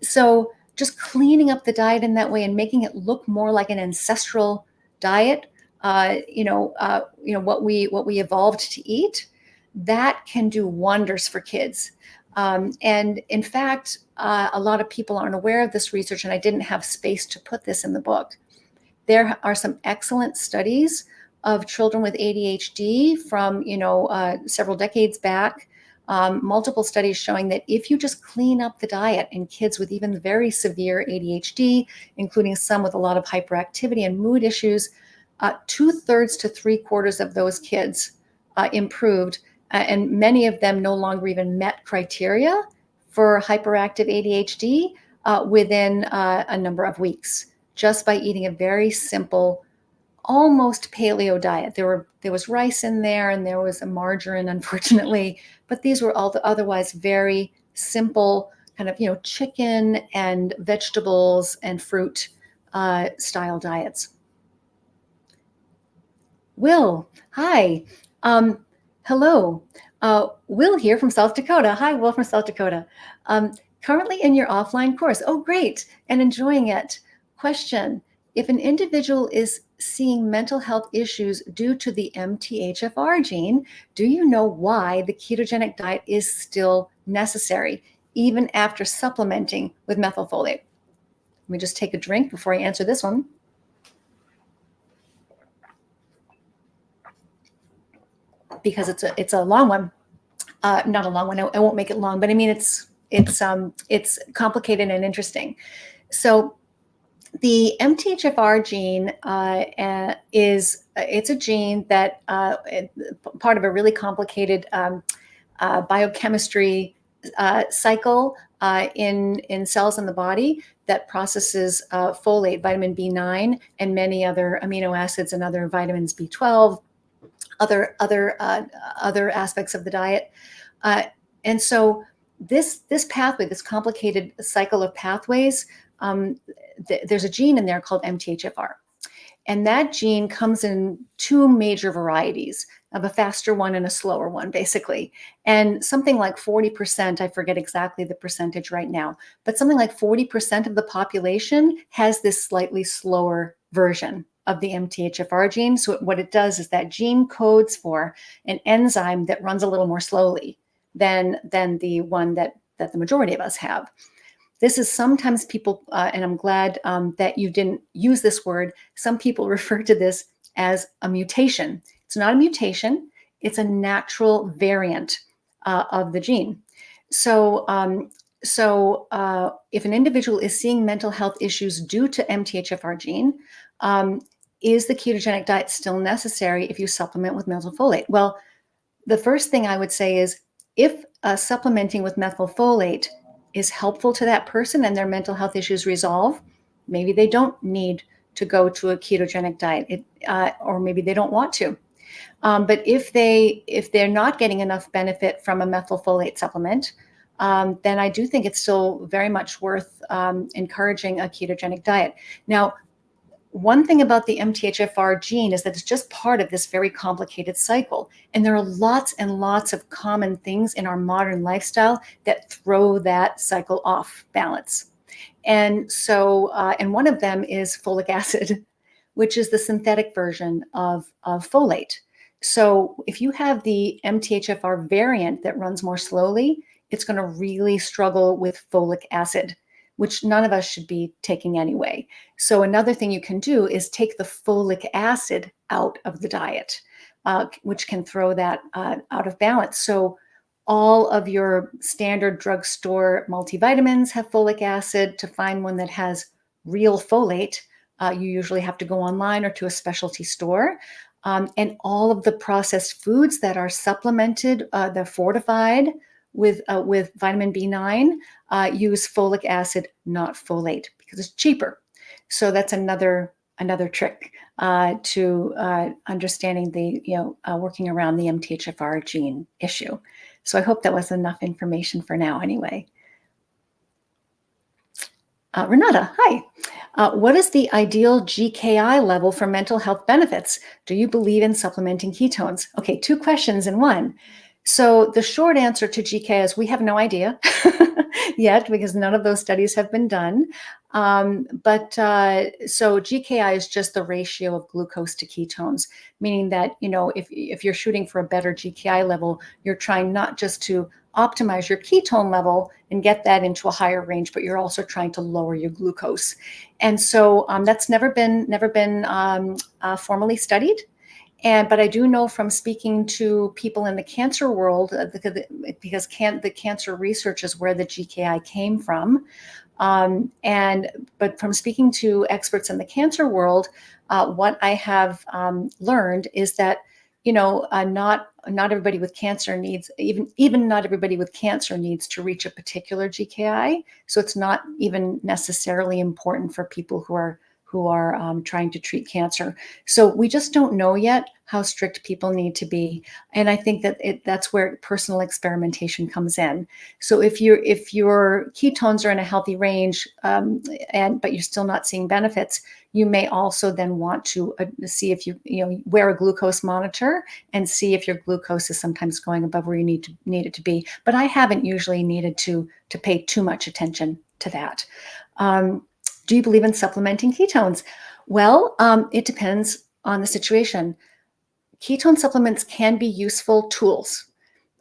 So just cleaning up the diet in that way and making it look more like an ancestral diet, what we evolved to eat, that can do wonders for kids. And in fact, a lot of people aren't aware of this research, and I didn't have space to put this in the book. There are some excellent studies of children with ADHD from several decades back. Multiple studies showing that if you just clean up the diet in kids with even very severe ADHD, including some with a lot of hyperactivity and mood issues, 2/3 to 3/4 of those kids improved, and many of them no longer even met criteria for hyperactive ADHD within a number of weeks, just by eating a very simple, almost paleo diet. There was rice in there and there was a margarine, unfortunately, but these were all the otherwise very simple kind of, chicken and vegetables and fruit style diets. Will, hi. Hello. Will here from South Dakota. Hi, Will from South Dakota. Currently in your offline course. Oh, great. And enjoying it. Question. If an individual is seeing mental health issues due to the MTHFR gene, do you know why the ketogenic diet is still necessary, even after supplementing with methylfolate? Let me just take a drink before I answer this one. Because it's a long one, not a long one. I won't make it long, but I mean it's complicated and interesting. So the MTHFR gene it's a gene that part of a really complicated biochemistry cycle in cells in the body that processes folate, vitamin B9, and many other amino acids and other vitamins, B12. Other aspects of the diet, and so this pathway, this complicated cycle of pathways, there's a gene in there called MTHFR, and that gene comes in two major varieties, of a faster one and a slower one, basically. And something like 40%, I forget exactly the percentage right now, but something like 40% of the population has this slightly slower version of the MTHFR gene. So what it does is that gene codes for an enzyme that runs a little more slowly than the one that the majority of us have. This is sometimes people, and I'm glad that you didn't use this word, some people refer to this as a mutation. It's not a mutation, it's a natural variant of the gene. So if an individual is seeing mental health issues due to MTHFR gene, is the ketogenic diet still necessary if you supplement with methylfolate? Well, the first thing I would say is if supplementing with methylfolate is helpful to that person and their mental health issues resolve, maybe they don't need to go to a ketogenic diet, or maybe they don't want to. But if they're not getting enough benefit from a methylfolate supplement, then I do think it's still very much worth encouraging a ketogenic diet. Now, one thing about the MTHFR gene is that it's just part of this very complicated cycle. And there are lots and lots of common things in our modern lifestyle that throw that cycle off balance. And so, and one of them is folic acid, which is the synthetic version of folate. So if you have the MTHFR variant that runs more slowly, it's going to really struggle with folic acid, which none of us should be taking anyway. So another thing you can do is take the folic acid out of the diet, which can throw that out of balance. So all of your standard drugstore multivitamins have folic acid. To find one that has real folate, you usually have to go online or to a specialty store. And all of the processed foods that are supplemented, they're fortified with vitamin B9, use folic acid, not folate, because it's cheaper. So that's another trick to understanding the working around the MTHFR gene issue. So I hope that was enough information for now anyway. Renata, hi. What is the ideal GKI level for mental health benefits? Do you believe in supplementing ketones? Okay, two questions in one. So the short answer to GK is we have no idea yet because none of those studies have been done. So GKI is just the ratio of glucose to ketones, meaning that, if you're shooting for a better GKI level, you're trying not just to optimize your ketone level and get that into a higher range, but you're also trying to lower your glucose. And so that's never been formally studied. But I do know from speaking to people in the cancer world, because the cancer research is where the GKI came from. But from speaking to experts in the cancer world, what I have learned is that, not everybody with cancer needs, even not everybody with cancer needs to reach a particular GKI. So it's not even necessarily important for people who are trying to treat cancer. So we just don't know yet how strict people need to be. And I think that that's where personal experimentation comes in. So if your ketones are in a healthy range, but you're still not seeing benefits, you may also then want to see if you wear a glucose monitor and see if your glucose is sometimes going above where you need it to be. But I haven't usually needed to pay too much attention to that. Do you believe in supplementing ketones? Well, it depends on the situation. Ketone supplements can be useful tools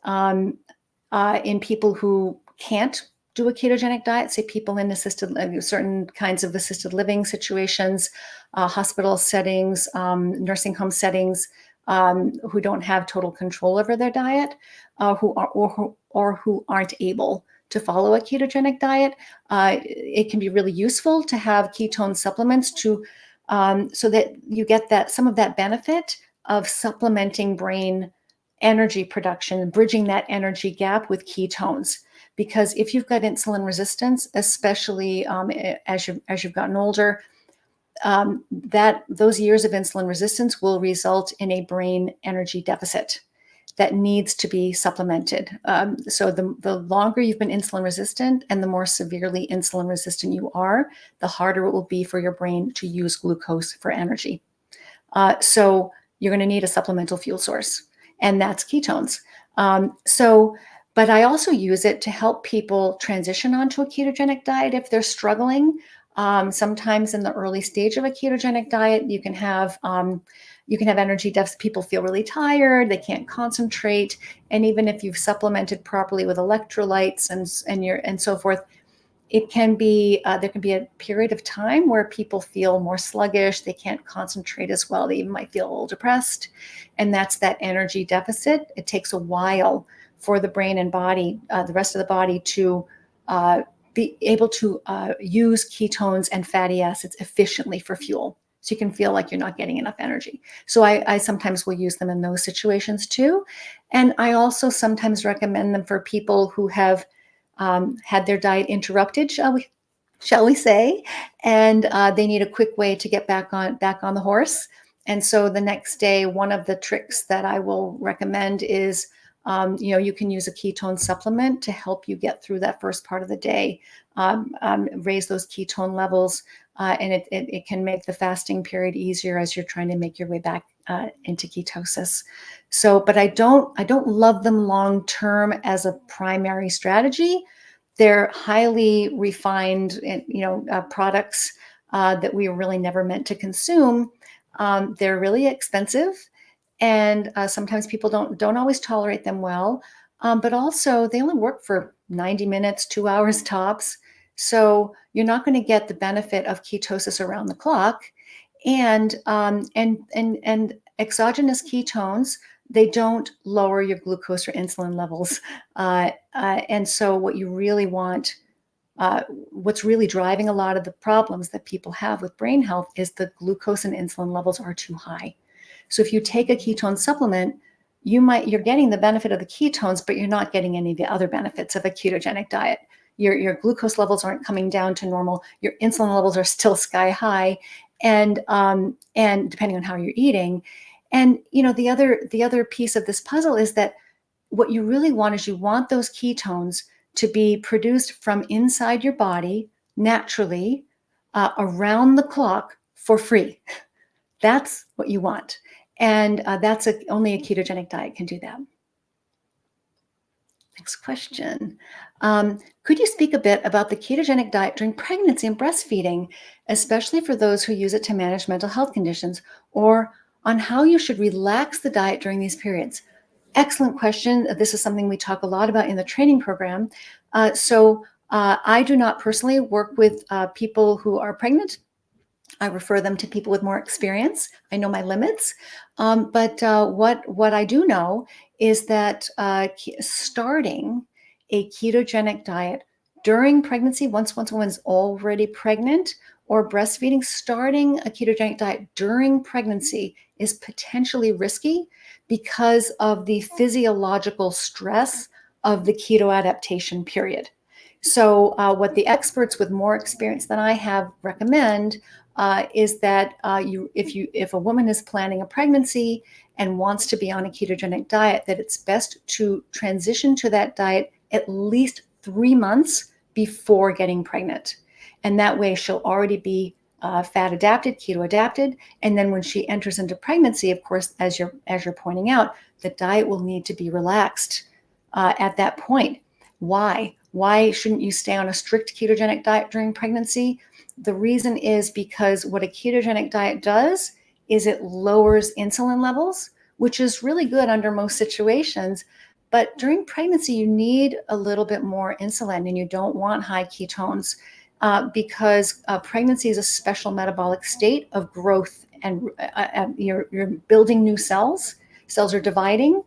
in people who can't do a ketogenic diet, say people in certain kinds of assisted living situations, hospital settings, nursing home settings, who don't have total control over their diet, who aren't able to follow a ketogenic diet. It can be really useful to have ketone supplements so that you get some of that benefit of supplementing brain energy production, bridging that energy gap with ketones. Because if you've got insulin resistance, especially as you've gotten older, those years of insulin resistance will result in a brain energy deficit that needs to be supplemented. So the longer you've been insulin resistant and the more severely insulin resistant you are, the harder it will be for your brain to use glucose for energy. So you're going to need a supplemental fuel source, and that's ketones. But I also use it to help people transition onto a ketogenic diet if they're struggling. Sometimes in the early stage of a ketogenic diet, you can have energy deficits. People feel really tired, they can't concentrate, and even if you've supplemented properly with electrolytes and so forth, it can be there can be a period of time where people feel more sluggish, they can't concentrate as well, they even might feel a little depressed, and that's that energy deficit. It takes a while for the brain and body, the rest of the body, to be able to use ketones and fatty acids efficiently for fuel. So you can feel like you're not getting enough energy. So I sometimes will use them in those situations too. And I also sometimes recommend them for people who have had their diet interrupted, shall we say, and they need a quick way to get back on the horse. And so the next day, one of the tricks that I will recommend is, you can use a ketone supplement to help you get through that first part of the day, raise those ketone levels, and it can make the fasting period easier as you're trying to make your way back into ketosis. So, but I don't love them long term as a primary strategy. They're highly refined, products that we were really never meant to consume. They're really expensive, and sometimes people don't always tolerate them well. But also, they only work for 90 minutes, 2 hours tops. So you're not going to get the benefit of ketosis around the clock. And exogenous ketones, they don't lower your glucose or insulin levels. And so what you really want, what's really driving a lot of the problems that people have with brain health is the glucose and insulin levels are too high. So if you take a ketone supplement, you're getting the benefit of the ketones, but you're not getting any of the other benefits of a ketogenic diet. Your glucose levels aren't coming down to normal. Your insulin levels are still sky high, and depending on how you're eating. And the other piece of this puzzle is that what you really want is you want those ketones to be produced from inside your body naturally, around the clock for free. That's what you want. And only a ketogenic diet can do that. Next question. Could you speak a bit about the ketogenic diet during pregnancy and breastfeeding, especially for those who use it to manage mental health conditions, or on how you should relax the diet during these periods? Excellent question. This is something we talk a lot about in the training program. I do not personally work with people who are pregnant. I refer them to people with more experience. I know my limits, but what I do know is that starting a ketogenic diet during pregnancy, once a woman's already pregnant, or breastfeeding, starting a ketogenic diet during pregnancy is potentially risky because of the physiological stress of the keto adaptation period. So, what the experts with more experience than I have recommend is that if a woman is planning a pregnancy and wants to be on a ketogenic diet, that it's best to transition to that diet at least 3 months before getting pregnant. And that way she'll already be fat adapted, keto adapted. And then when she enters into pregnancy, of course, as you're pointing out, the diet will need to be relaxed at that point. Why? Why shouldn't you stay on a strict ketogenic diet during pregnancy? The reason is because what a ketogenic diet does is it lowers insulin levels, which is really good under most situations. But during pregnancy, you need a little bit more insulin, and you don't want high ketones because pregnancy is a special metabolic state of growth, and you're building new cells. Cells are dividing.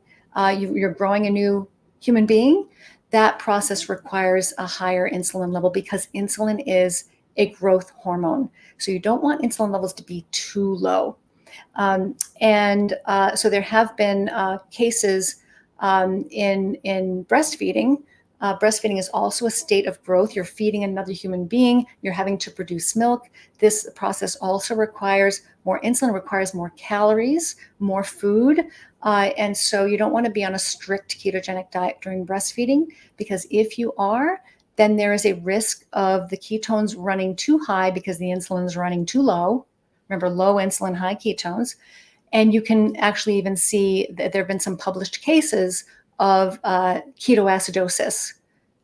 You're growing a new human being. That process requires a higher insulin level because insulin is a growth hormone. So you don't want insulin levels to be too low. So there have been cases in breastfeeding. Breastfeeding is also a state of growth. You're feeding another human being. You're having to produce milk. This process also requires more insulin, requires more calories, more food. And so you don't want to be on a strict ketogenic diet during breastfeeding, because if you are, then there is a risk of the ketones running too high because the insulin is running too low. Remember, low insulin, high ketones. And you can actually even see that there have been some published cases of ketoacidosis,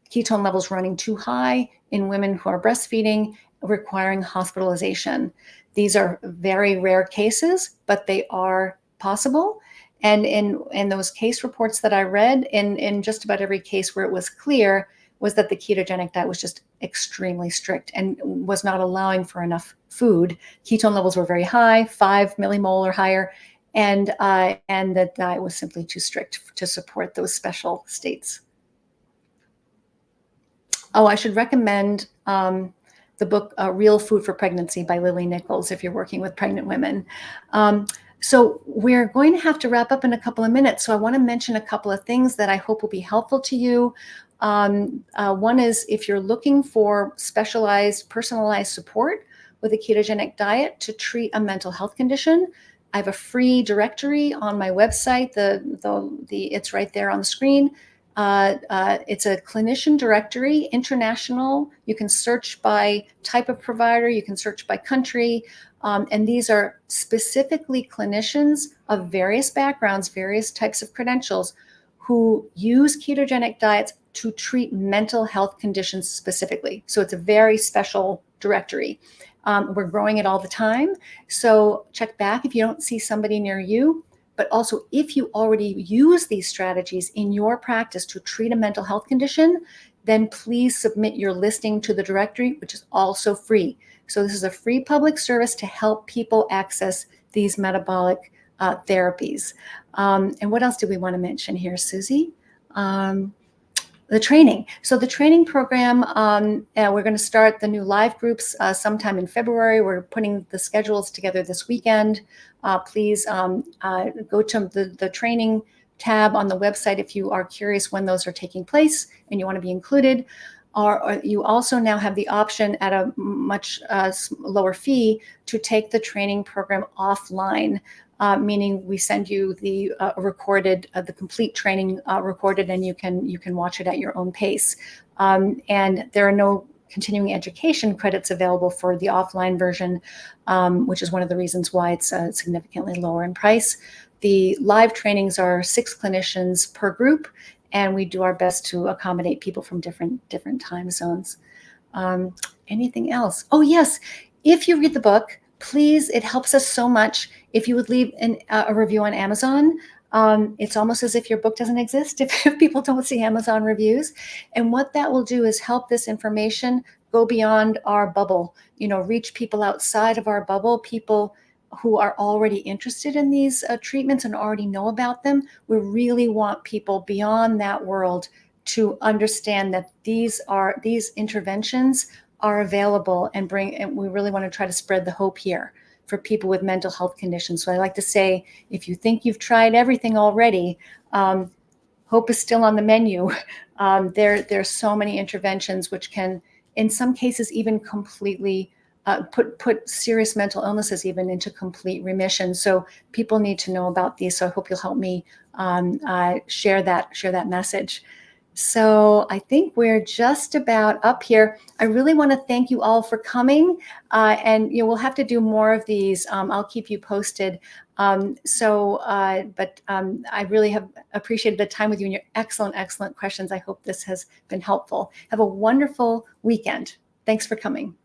ketone levels running too high in women who are breastfeeding, requiring hospitalization. These are very rare cases, but they are possible. And in those case reports that I read, in just about every case where it was clear, was that the ketogenic diet was just extremely strict and was not allowing for enough food. Ketone levels were very high, 5 millimole or higher, and the diet was simply too strict to support those special states. Oh, I should recommend the book Real Food for Pregnancy by Lily Nichols if you're working with pregnant women. So we're going to have to wrap up in a couple of minutes. So I want to mention a couple of things that I hope will be helpful to you. One is, if you're looking for specialized, personalized support with a ketogenic diet to treat a mental health condition, I have a free directory on my website. It's right there on the screen. It's a clinician directory, international. You can search by type of provider, you can search by country, and these are specifically clinicians of various backgrounds, various types of credentials, who use ketogenic diets to treat mental health conditions specifically. So it's a very special directory. We're growing it all the time. So check back if you don't see somebody near you. But also, if you already use these strategies in your practice to treat a mental health condition, then please submit your listing to the directory, which is also free. So this is a free public service to help people access these metabolic therapies. And what else do we want to mention here, Susie? The training. So the training program, we're going to start the new live groups sometime in February. We're putting the schedules together this weekend. Please go to the training tab on the website if you are curious when those are taking place and you want to be included. Or you also now have the option at a much lower fee to take the training program offline. Meaning we send you the recorded, the complete training recorded, and you can watch it at your own pace. And there are no continuing education credits available for the offline version, which is one of the reasons why it's significantly lower in price. The live trainings are 6 clinicians per group, and we do our best to accommodate people from different time zones. Anything else? Oh, yes. If you read the book, please, it helps us so much if you would leave a review on Amazon. It's almost as if your book doesn't exist if people don't see Amazon reviews. And what that will do is help this information go beyond our bubble, reach people outside of our bubble, people who are already interested in these treatments and already know about them. We really want people beyond that world to understand that these interventions are available, and we really want to try to spread the hope here for people with mental health conditions. So I like to say, if you think you've tried everything already, hope is still on the menu. There's so many interventions which can, in some cases, even completely put serious mental illnesses even into complete remission. So people need to know about these. So I hope you'll help me share that message. So I think we're just about up here. I really want to thank you all for coming, and we'll have to do more of these. I'll keep you posted. But I really have appreciated the time with you and your excellent questions. I hope this has been helpful. Have a wonderful weekend. Thanks for coming.